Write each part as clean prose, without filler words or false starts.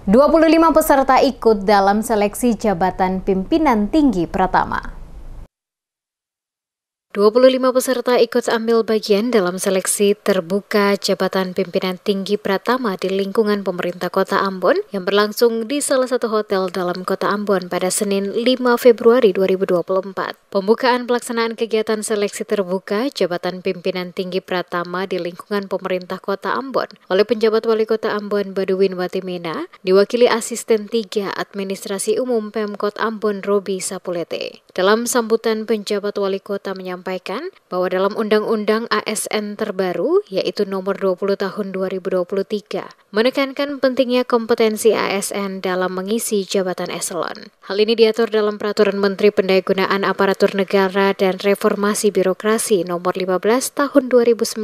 25 peserta ikut dalam seleksi jabatan pimpinan tinggi Pratama. 25 peserta ikut ambil bagian dalam seleksi terbuka jabatan pimpinan tinggi Pratama di lingkungan pemerintah Kota Ambon yang berlangsung di salah satu hotel dalam Kota Ambon pada Senin 5 Februari 2024. Pembukaan pelaksanaan kegiatan seleksi terbuka jabatan pimpinan tinggi Pratama di lingkungan pemerintah Kota Ambon oleh penjabat Wali Kota Ambon Baduwin Watimena diwakili Asisten 3 Administrasi Umum Pemkot Ambon Robi Sapulete. Dalam sambutan penjabat Wali Kota menyampaikan bahwa dalam Undang-Undang ASN terbaru, yaitu nomor 20 tahun 2023, menekankan pentingnya kompetensi ASN dalam mengisi jabatan eselon. Hal ini diatur dalam Peraturan Menteri Pendayagunaan Aparatur Negara dan Reformasi Birokrasi nomor 15 tahun 2019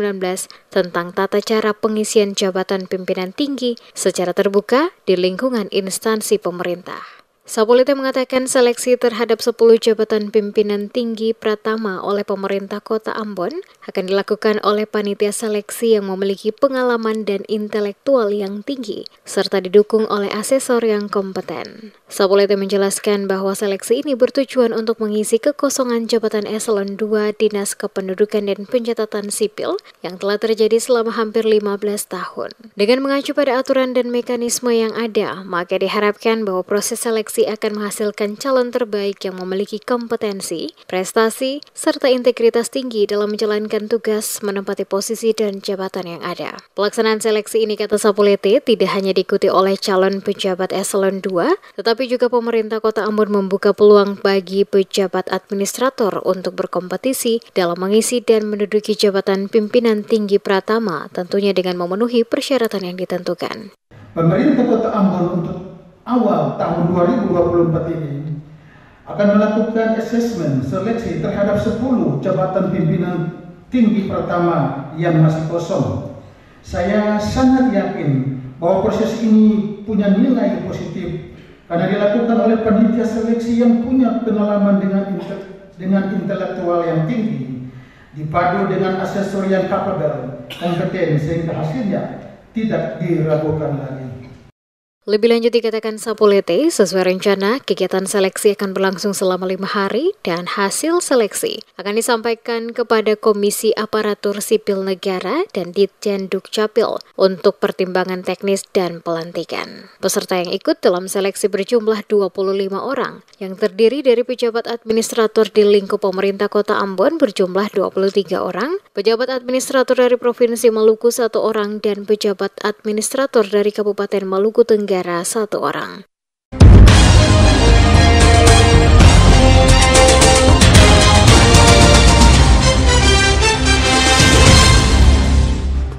tentang tata cara pengisian jabatan pimpinan tinggi secara terbuka di lingkungan instansi pemerintah. Sapulete mengatakan seleksi terhadap 10 jabatan pimpinan tinggi Pratama oleh pemerintah Kota Ambon akan dilakukan oleh panitia seleksi yang memiliki pengalaman dan intelektual yang tinggi, serta didukung oleh asesor yang kompeten. Sapulete menjelaskan bahwa seleksi ini bertujuan untuk mengisi kekosongan jabatan eselon 2 Dinas Kependudukan dan Pencatatan Sipil yang telah terjadi selama hampir 15 tahun. Dengan mengacu pada aturan dan mekanisme yang ada, maka diharapkan bahwa proses seleksi akan menghasilkan calon terbaik yang memiliki kompetensi, prestasi, serta integritas tinggi dalam menjalankan tugas, menempati posisi dan jabatan yang ada. Pelaksanaan seleksi ini, kata Sapulete, tidak hanya diikuti oleh calon pejabat eselon 2, tetapi juga pemerintah Kota Ambon membuka peluang bagi pejabat administrator untuk berkompetisi dalam mengisi dan menduduki jabatan pimpinan tinggi Pratama, tentunya dengan memenuhi persyaratan yang ditentukan. Pemerintah Kota Ambon untuk awal tahun 2024 ini akan melakukan asesmen seleksi terhadap 10 jabatan pimpinan tinggi Pratama yang masih kosong. Saya sangat yakin bahwa proses ini punya nilai positif karena dilakukan oleh panitia seleksi yang punya pengalaman dengan intelektual yang tinggi, dipadu dengan asesor yang kapabel, kompeten, sehingga hasilnya tidak diragukan lagi. Lebih lanjut dikatakan Sapulete, sesuai rencana, kegiatan seleksi akan berlangsung selama 5 hari dan hasil seleksi akan disampaikan kepada Komisi Aparatur Sipil Negara dan Ditjen Dukcapil untuk pertimbangan teknis dan pelantikan. Peserta yang ikut dalam seleksi berjumlah 25 orang, yang terdiri dari pejabat administrator di lingkup pemerintah Kota Ambon berjumlah 23 orang, pejabat administrator dari Provinsi Maluku 1 orang, dan pejabat administrator dari Kabupaten Maluku Tenggara 1 orang.